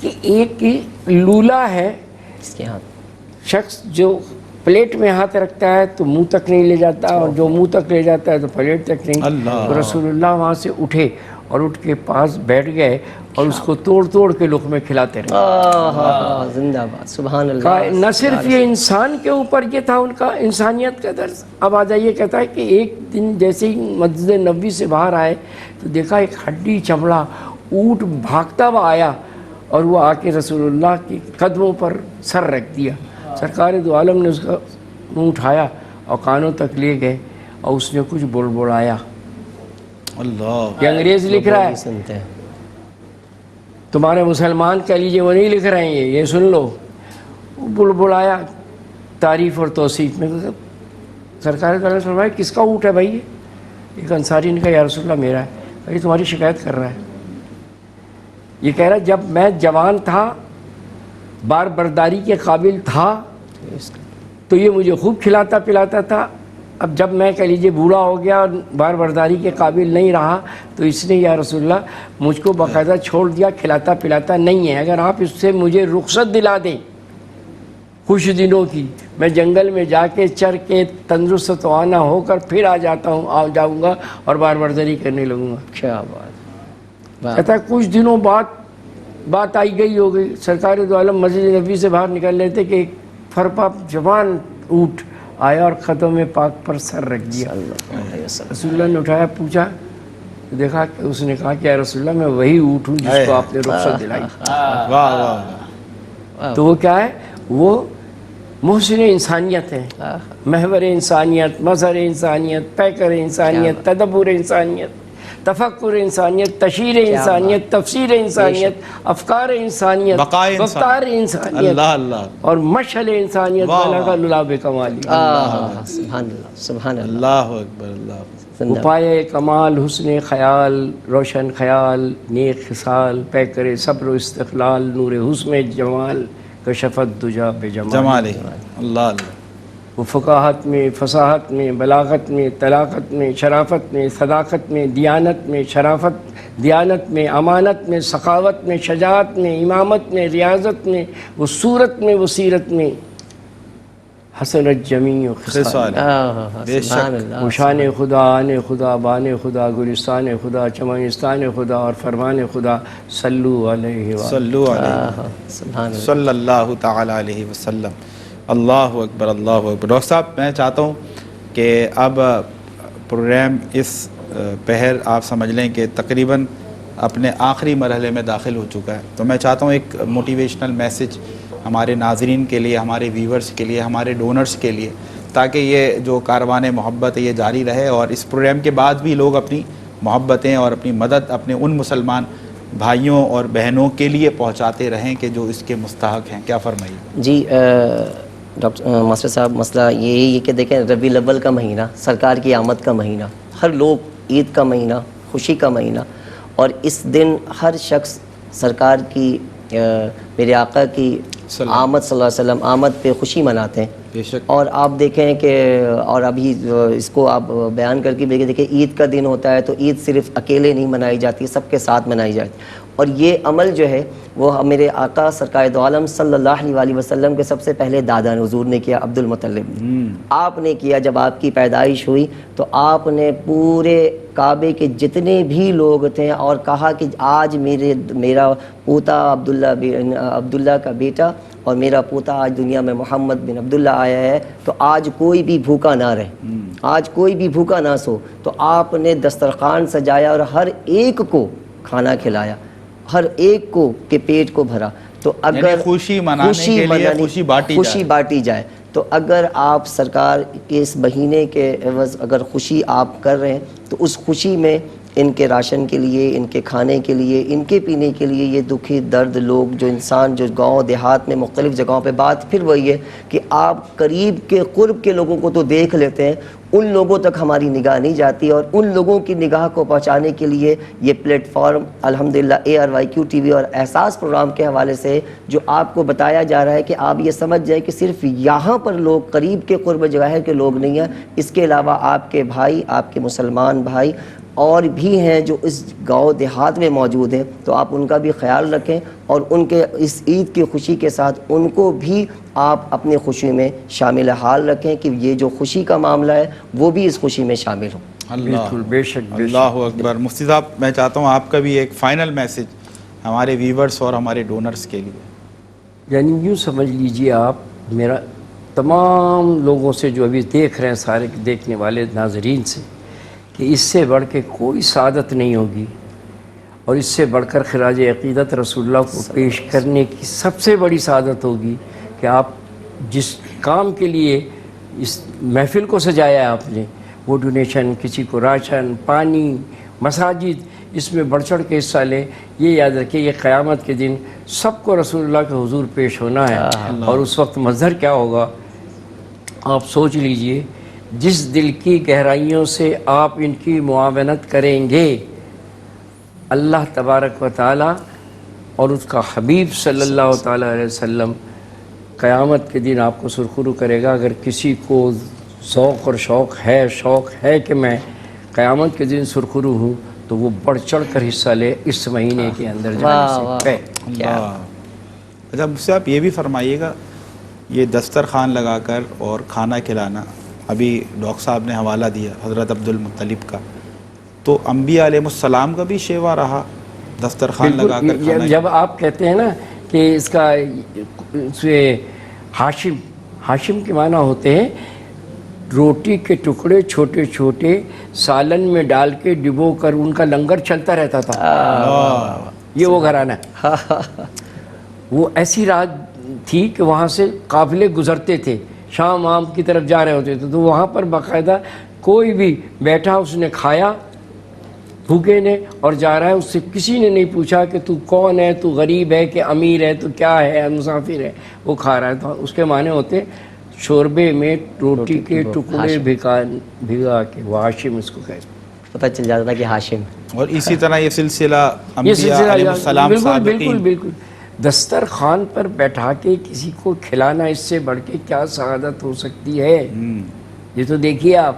کہ ایک لولا ہے, اس کے ہاتھ شخص جو پلیٹ میں ہاتھ رکھتا ہے تو منہ تک نہیں لے جاتا, اور جو منہ تک لے جاتا ہے تو پلیٹ تک نہیں. تو رسول اللہ وہاں سے اٹھے اور اٹھ کے پاس بیٹھ گئے اور اس کو توڑ توڑ کے لقمے کھلاتے رہے. زندہ باد, سبحان اللہ. نہ صرف یہ انسان کے اوپر یہ تھا ان کا انسانیت کا درس. اب آ جائیے, کہتا ہے کہ ایک دن جیسے ہی مسجد نبوی سے باہر آئے تو دیکھا ایک ہڈی چمڑا اونٹ بھاگتا ہوا آیا, اور وہ آ کے رسول اللہ کے قدموں پر سر رکھ دیا. سرکار دو عالم نے اس کا منہ اٹھایا اور کانوں تک لے گئے, اور اس نے کچھ بڑبڑایا. اللہ. یہ انگریز لکھ رہا ہے, سنتے ہیں. تمہارے مسلمان کہہ لیجیے وہ نہیں لکھ رہے ہیں, یہ سن لو. بڑبڑایا تعریف اور توصیف میں. سرکار دو عالم فرمایا کس کا اونٹ ہے بھائی یہ؟ ایک انصاری نے کہا یا رسول اللہ میرا ہے. یہ تمہاری شکایت کر رہا ہے. یہ کہہ رہا جب میں جوان تھا, بار برداری کے قابل تھا, تو یہ مجھے خوب کھلاتا پلاتا تھا. اب جب میں کہہ لیجیے بوڑھا ہو گیا اور بار برداری کے قابل نہیں رہا, تو اس نے یا رسول اللہ مجھ کو باقاعدہ چھوڑ دیا, کھلاتا پلاتا نہیں ہے. اگر آپ اس سے مجھے رخصت دلا دیں کچھ دنوں کی, میں جنگل میں جا کے چر کے تندرست توانا ہو کر پھر آ جاؤں گا اور بار برداری کرنے لگوں گا. کیا بات. کہتا ہے کچھ دنوں بعد بات آئی گئی ہو گئی. سرکار دو عالم مسجد نبوی سے باہر نکل رہے تھے کہ ایک فرپا جوان اونٹ آیا اور قدم پاک پر سر رکھ دیا. رسول اللہ نے اٹھایا, پوچھا, دیکھا کہ اس نے کہا کہ اے رسول اللہ میں وہی اونٹ ہوں جس کو آپ نے رخصت دلائی. واہ واہ. تو وہ کیا ہے؟ وہ محسن انسانیت ہے, محور انسانیت, مظہر انسانیت, پیکر انسانیت, تدبر انسانیت, تفکر انسانیت, تشہیر انسانیت, تفسیر انسانیت, افکار انسانیت, وقار انسانیت, اللہ اللہ, اور مشعل انسانیت بلغ للاب کمالی. سبحان اللہ, سبحان اللہ. اللہ اکبر. اللہ. پائے کمال حسن خیال, روشن خیال, نیک خصال, پیکر صبر و استقلال, نور حسن جمال, کشفت دجا بے جمال. اللہ اللہ. وہ فقاہت میں, فصاحت میں, بلاغت میں, طلاقت میں, شرافت میں, صداقت میں, دیانت میں, شرافت, دیانت میں, امانت میں, سخاوت میں, شجاعت میں, امامت میں, ریاضت میں, وہ صورت میں, وہ سیرت میں, حسنت جمیع خصال. بے شک. وہ شان خدا, آن خدا, بان خدا, گلستان خدا, چمنستان خدا اور فرمان خدا. صلو علیہ صلو علیہ صلی اللہ تعالی علیہ وسلم. اللہ اکبر. اللہ اکبر. ڈاکٹر صاحب میں چاہتا ہوں کہ اب پروگرام اس پہر آپ سمجھ لیں کہ تقریباً اپنے آخری مرحلے میں داخل ہو چکا ہے. تو میں چاہتا ہوں ایک موٹیویشنل میسج ہمارے ناظرین کے لیے, ہمارے ویورز کے لیے, ہمارے ڈونرز کے لیے, تاکہ یہ جو کاروان محبت ہے یہ جاری رہے اور اس پروگرام کے بعد بھی لوگ اپنی محبتیں اور اپنی مدد اپنے ان مسلمان بھائیوں اور بہنوں کے لیے پہنچاتے رہیں کہ جو اس کے مستحق ہیں. کیا فرمائیے؟ جی ڈاکٹر ماسٹر صاحب, مسئلہ یہی ہے کہ دیکھیں ربیع الاول کا مہینہ, سرکار کی آمد کا مہینہ, ہر لوگ عید کا مہینہ, خوشی کا مہینہ, اور اس دن ہر شخص سرکار کی میرے آقا کی آمد صلی اللہ علیہ وسلم آمد پہ خوشی مناتے ہیں. بے شک. اور آپ دیکھیں کہ اور ابھی اس کو آپ بیان کر کے دیکھیں عید کا دن ہوتا ہے تو عید صرف اکیلے نہیں منائی جاتی, سب کے ساتھ منائی جاتی. اور یہ عمل جو ہے وہ میرے آقا سرکار دو عالم صلی اللہ علیہ وسلم کے سب سے پہلے دادا حضور نے کیا, عبد المطلب نے. آپ نے کیا جب آپ کی پیدائش ہوئی تو آپ نے پورے کعبے کے جتنے بھی لوگ تھے اور کہا کہ آج میرا پوتا عبداللہ کا بیٹا اور میرا پوتا آج دنیا میں محمد بن عبداللہ آیا ہے, تو آج کوئی بھی بھوکا نہ رہے, آج کوئی بھی بھوکا نہ سو. تو آپ نے دسترخوان سجایا اور ہر ایک کو کھانا کھلایا, ہر ایک کو کے پیٹ کو بھرا. تو اگر خوشی منانے کے لیے خوشی بانٹی جائے تو اگر آپ سرکار کے اس مہینے کے عوض اگر خوشی آپ کر رہے ہیں تو اس خوشی میں ان کے راشن کے لیے, ان کے کھانے کے لیے, ان کے پینے کے لیے یہ دکھی درد لوگ جو انسان جو گاؤں دیہات میں مختلف جگہوں پہ, بات پھر وہی ہے کہ آپ قریب کے قرب کے لوگوں کو تو دیکھ لیتے ہیں, ان لوگوں تک ہماری نگاہ نہیں جاتی, اور ان لوگوں کی نگاہ کو پہنچانے کے لیے یہ پلیٹ فارم الحمدللہ ARYQ TV اور احساس پروگرام کے حوالے سے جو آپ کو بتایا جا رہا ہے کہ آپ یہ سمجھ جائیں کہ صرف یہاں پر لوگ قریب کے قرب جواہر کے لوگ نہیں ہیں, اس کے علاوہ آپ کے بھائی, آپ کے مسلمان بھائی اور بھی ہیں جو اس گاؤں دیہات میں موجود ہیں. تو آپ ان کا بھی خیال رکھیں اور ان کے اس عید کی خوشی کے ساتھ ان کو بھی آپ اپنے خوشی میں شامل حال رکھیں کہ یہ جو خوشی کا معاملہ ہے وہ بھی اس خوشی میں شامل ہوں. بالکل, بے شک, اللہ اکبر. مفتی صاحب میں چاہتا ہوں آپ کا بھی ایک فائنل میسج ہمارے ویورز اور ہمارے ڈونرز کے لیے. یعنی یوں سمجھ لیجئے آپ, میرا تمام لوگوں سے جو ابھی دیکھ رہے ہیں, سارے دیکھنے والے ناظرین سے, کہ اس سے بڑھ کے کوئی سعادت نہیں ہوگی اور اس سے بڑھ کر خراج عقیدت رسول اللہ کو پیش کرنے کی سب سے بڑی سعادت ہوگی کہ آپ جس کام کے لیے اس محفل کو سجایا ہے آپ نے, وہ ڈونیشن, کسی کو راشن, پانی, مساجد, اس میں بڑھ چڑھ کے حصہ لیں. یہ یاد رکھیں یہ قیامت کے دن سب کو رسول اللہ کے حضور پیش ہونا ہے, اور اس وقت منظر کیا ہوگا آپ سوچ لیجئے. جس دل کی گہرائیوں سے آپ ان کی معاونت کریں گے, اللہ تبارک و تعالی اور اس کا حبیب صلی اللہ تعالیٰ علیہ وسلم قیامت کے دن آپ کو سرخرو کرے گا. اگر کسی کو ذوق اور شوق ہے کہ میں قیامت کے دن سرخرو ہوں, تو وہ بڑھ چڑھ کر حصہ لے اس مہینے کے اندر جانے سے. اچھا مجھ سے آپ یہ بھی فرمائیے گا, یہ دسترخوان لگا کر اور کھانا کھلانا, ابھی ڈاکٹر صاحب نے حوالہ دیا حضرت عبد المطلب کا, تو انبیاء علیہ السلام کا بھی شیوا رہا دسترخوان لگا کر کھانا. جب آپ کہتے ہیں نا کہ اس کا ہاشم کے معنی ہوتے ہیں روٹی کے ٹکڑے چھوٹے چھوٹے سالن میں ڈال کے ڈبو کر ان کا لنگر چلتا رہتا تھا. یہ وہ گھرانہ ہے. وہ ایسی رات تھی کہ وہاں سے قافلے گزرتے تھے, شام آم کی طرف جا رہے ہوتے تھے, تو وہاں پر باقاعدہ کوئی بھی بیٹھا اس نے کھایا بھوکے نے اور جا رہا ہے, اس سے کسی نے نہیں پوچھا کہ تو کون ہے, تو غریب ہے کہ امیر ہے, تو کیا ہے, مسافر ہے, وہ کھا رہا ہے. تو اس کے معنی ہوتے شوربے میں روٹی کے ٹکڑے بھگا کے, وہ ہاشم اس کو کہتے, پتہ چل جاتا تھا کہ ہاشم. اور اسی طرح یہ سلسلہ انبیاء علیہ السلام بالکل بالکل دسترخوان پر بیٹھا کے کسی کو کھلانا, اس سے بڑھ کے کیا سعادت ہو سکتی ہے. یہ تو دیکھیے آپ,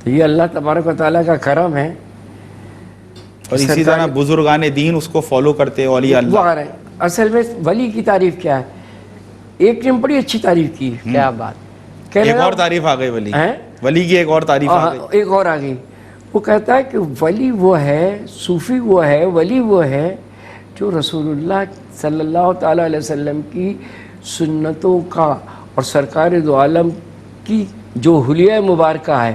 تو یہ اللہ تبارک و تعالیٰ کا کرم ہے. اور اسی طرح بزرگان دین اس کو فالو کرتے, اولیاء اللہ. وہ آ رہے ہیں. اصل میں ولی کی تعریف کیا ہے, ایک نے بڑی اچھی تعریف کی. کیا بات, ایک اور تعریف آ گئی ولی کی, ایک اور تعریف آ گئی, ایک اور آ گئی. وہ کہتا ہے کہ ولی وہ ہے, صوفی وہ ہے, ولی وہ ہے جو رسول اللہ صلی اللہ تعالیٰ علیہ وسلم کی سنتوں کا اور سرکار دو عالم کی جو حلیہ مبارکہ ہے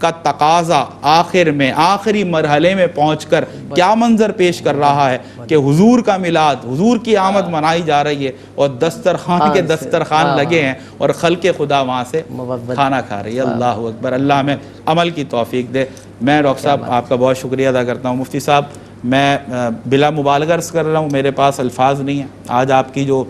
کا تقاضا آخر میں آخری مرحلے میں پہنچ کر کیا منظر پیش کر رہا ہے کہ حضور کا میلاد، حضور کی آمد منائی جا رہی ہے اور دسترخوان کے دسترخوان لگے ہیں اور خلق خدا وہاں سے کھانا کھا رہی ہے۔ اللہ اکبر، اللہ ہمیں عمل کی توفیق دے۔ میں ڈاکٹر صاحب آپ کا بہت شکریہ ادا کرتا ہوں۔ مفتی صاحب میں بلا مبالغہ عرض کر رہا ہوں، میرے پاس الفاظ نہیں ہیں۔ آج آپ کی جو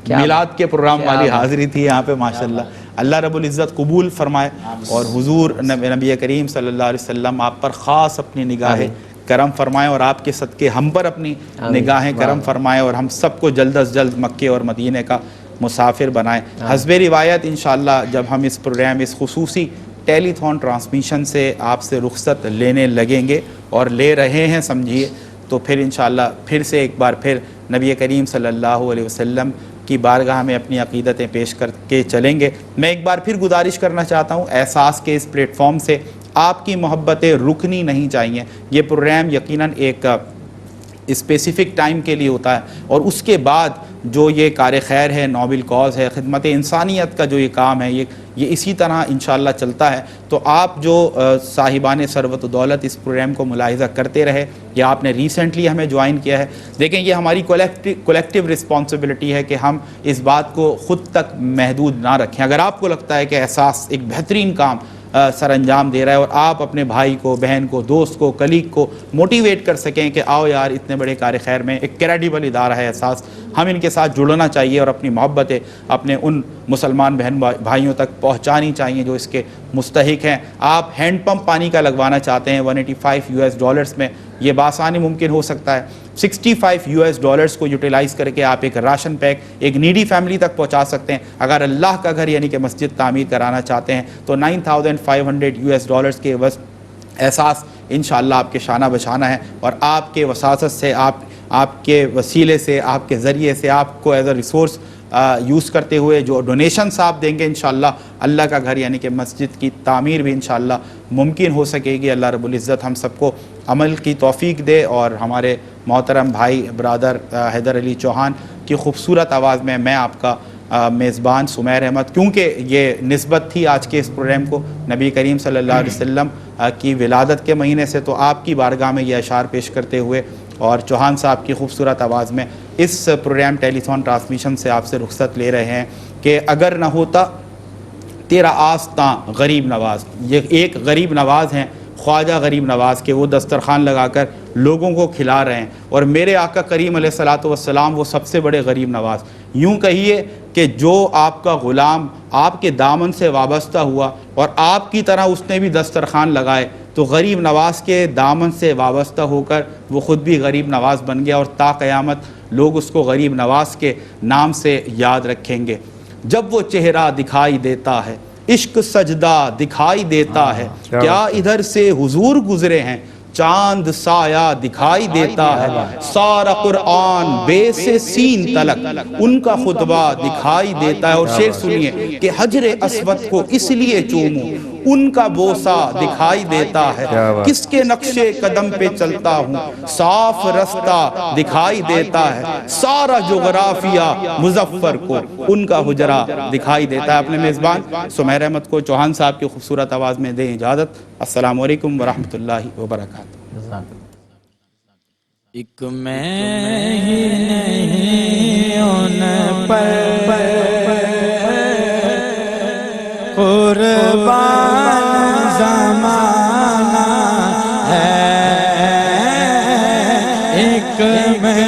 میلاد کے پروگرام والی حاضری تھی یہاں پہ، ماشاءاللہ اللہ رب العزت قبول فرمائے اور حضور نبی کریم صلی اللہ علیہ وسلم آپ پر خاص اپنی نگاہ کرم فرمائے اور آپ کے صدقے ہم پر اپنی نگاہیں کرم فرمائے اور ہم سب کو جلد از جلد مکے اور مدینے کا مسافر بنائے۔ حسب روایت انشاءاللہ جب ہم اس پروگرام، اس خصوصی ٹیلی تھون ٹرانسمیشن سے آپ سے رخصت لینے لگیں گے اور لے رہے ہیں سمجھیے، تو پھر انشاءاللہ پھر سے ایک بار پھر نبی کریم صلی اللہ علیہ وسلم کی بارگاہ میں اپنی عقیدتیں پیش کر کے چلیں گے۔ میں ایک بار پھر گزارش کرنا چاہتا ہوں، احساس کے اس پلیٹ فارم سے آپ کی محبتیں رکنی نہیں چاہیے۔ یہ پروگرام یقیناً ایک اسپیسیفک ٹائم کے لیے ہوتا ہے اور اس کے بعد جو یہ کار خیر ہے، نوبل کاز ہے، خدمت انسانیت کا جو یہ کام ہے، یہ اسی طرح انشاءاللہ چلتا ہے۔ تو آپ جو صاحبان ثروت و دولت اس پروگرام کو ملاحظہ کرتے رہے یا آپ نے ریسنٹلی ہمیں جوائن کیا ہے، دیکھیں یہ ہماری کولیکٹیو رسپانسبلٹی ہے کہ ہم اس بات کو خود تک محدود نہ رکھیں۔ اگر آپ کو لگتا ہے کہ احساس ایک بہترین کام سر انجام دے رہا ہے اور آپ اپنے بھائی کو، بہن کو، دوست کو، کلیگ کو موٹیویٹ کر سکیں کہ آؤ یار اتنے بڑے کار خیر میں ایک کریڈیبل ادارہ ہے احساس، ہم ان کے ساتھ جڑنا چاہیے اور اپنی محبتیں اپنے ان مسلمان بہن بھائیوں تک پہنچانی چاہیے جو اس کے مستحق ہیں۔ آپ ہینڈ پمپ پانی کا لگوانا چاہتے ہیں $185 میں، یہ بآسانی ممکن ہو سکتا ہے۔ $65 کو یوٹیلائز کر کے آپ ایک راشن پیک ایک نیڈی فیملی تک پہنچا سکتے ہیں۔ اگر اللہ کا گھر یعنی کہ مسجد تعمیر کرانا چاہتے ہیں تو $9,500 کے احساس انشاءاللہ آپ کے شانہ بشانہ ہے اور آپ کے وساطت سے، آپ کے وسیلے سے، آپ کے ذریعے سے، آپ کو ایز اے ریسورس یوز کرتے ہوئے جو ڈونیشنز آپ دیں گے انشاءاللہ اللہ کا گھر یعنی کہ مسجد کی تعمیر بھی انشاءاللہ ممکن ہو سکے گی۔ اللہ رب العزت ہم سب کو عمل کی توفیق دے اور ہمارے محترم بھائی برادر حیدر علی چوہان کی خوبصورت آواز میں آپ کا میزبان سمیر احمد، کیونکہ یہ نسبت تھی آج کے اس پروگرام کو نبی کریم صلی اللہ علیہ وسلم کی ولادت کے مہینے سے، تو آپ کی بارگاہ میں یہ اشعار پیش کرتے ہوئے اور چوہان صاحب کی خوبصورت آواز میں اس پروگرام ٹیلی تھون ٹرانسمیشن سے آپ سے رخصت لے رہے ہیں کہ اگر نہ ہوتا تیرا آستاں غریب نواز۔ یہ ایک غریب نواز ہیں خواجہ غریب نواز کے، وہ دسترخوان لگا کر لوگوں کو کھلا رہے ہیں اور میرے آقا کریم علیہ الصلوۃ والسلام وہ سب سے بڑے غریب نواز۔ یوں کہیے کہ جو آپ کا غلام آپ کے دامن سے وابستہ ہوا اور آپ کی طرح اس نے بھی دسترخوان لگائے تو غریب نواز کے دامن سے وابستہ ہو کر وہ خود بھی غریب نواز بن گیا اور تا قیامت لوگ اس کو غریب نواز کے نام سے یاد رکھیں گے۔ جب وہ چہرہ دکھائی دیتا ہے عشق سجدہ دکھائی دیتا ہے، کیا ادھر سے حضور گزرے ہیں چاند سایہ دکھائی دیتا ہے، سارا قرآن بے سے سین تلک ان کا خطبہ دکھائی دیتا ہے۔ اور شعر سنیے کہ حجر اسود کو اس لیے چوموں ان کا بوسہ دکھائی دیتا ہے، کس کے نقش قدم پہ چلتا ہوں صاف رستہ دکھائی دیتا ہے، سارا جغرافیہ مظفر کو ان کا حجرہ دکھائی دیتا ہے۔ اپنے میزبان سمیر احمد کو چوہان صاحب کی خوبصورت آواز میں دیں اجازت۔ السلام علیکم ورحمۃ اللہ وبرکاتہ۔ ایک میں ہی نہیں ان پر قربان زمانہ ہے، ایک میں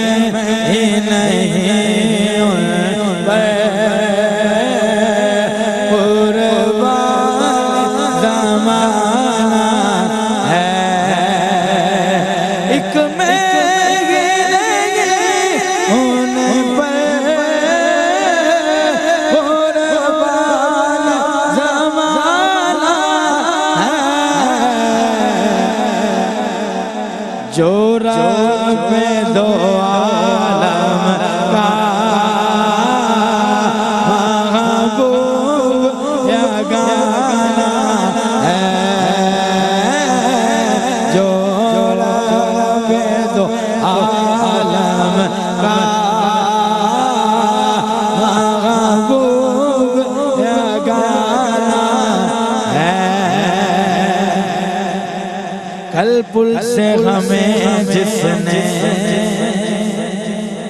ہی نہیں ان پر قربان زمانہ ہے، ایک میں جو رب دو عالم کا محبوب یگانہ ہے، جو رب دو عالم کا محبوب یگانہ ہے، کل پل سے ہمیں جس نے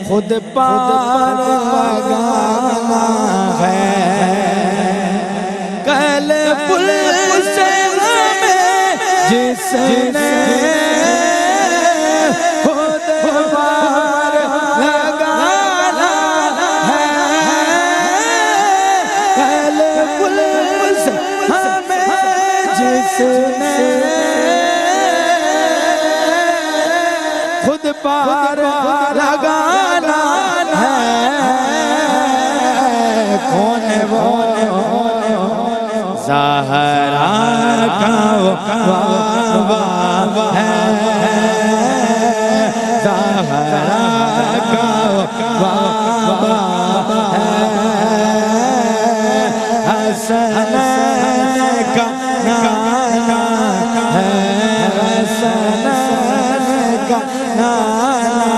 خود پار لگانا ہے، کل پل سے ہمیں جس نے خود پار لگانا ہے، کل پل سے ہمیں جس نے خود پار لگانا ہے، کون وہ زہرا کا بابا ہے، زہرا کا بابا ہے، حسن کا نانا ہے، حسن کا نانا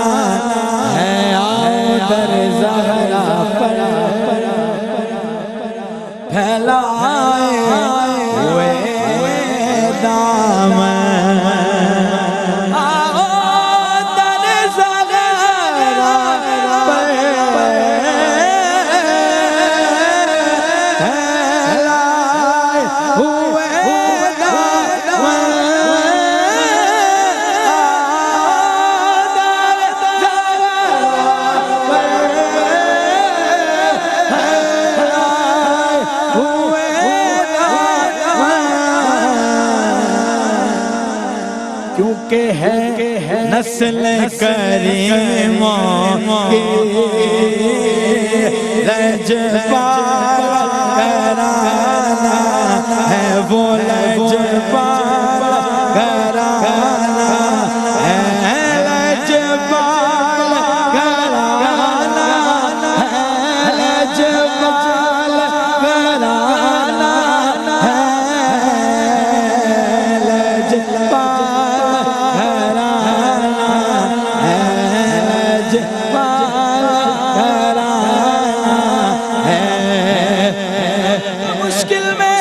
ہے، آؤ در زہرا پر پھیلائے ہوئے دامن، آؤ در زہرا پر پھیلائے ہوئے دامن، کیونکہ ہے نسل کریموں کی لجپال گھرانہ ہے، وہ لجپال گھرانہ ہے، لجپال گھرانہ ہے، لجپال گھرانہ ہے، مشکل میں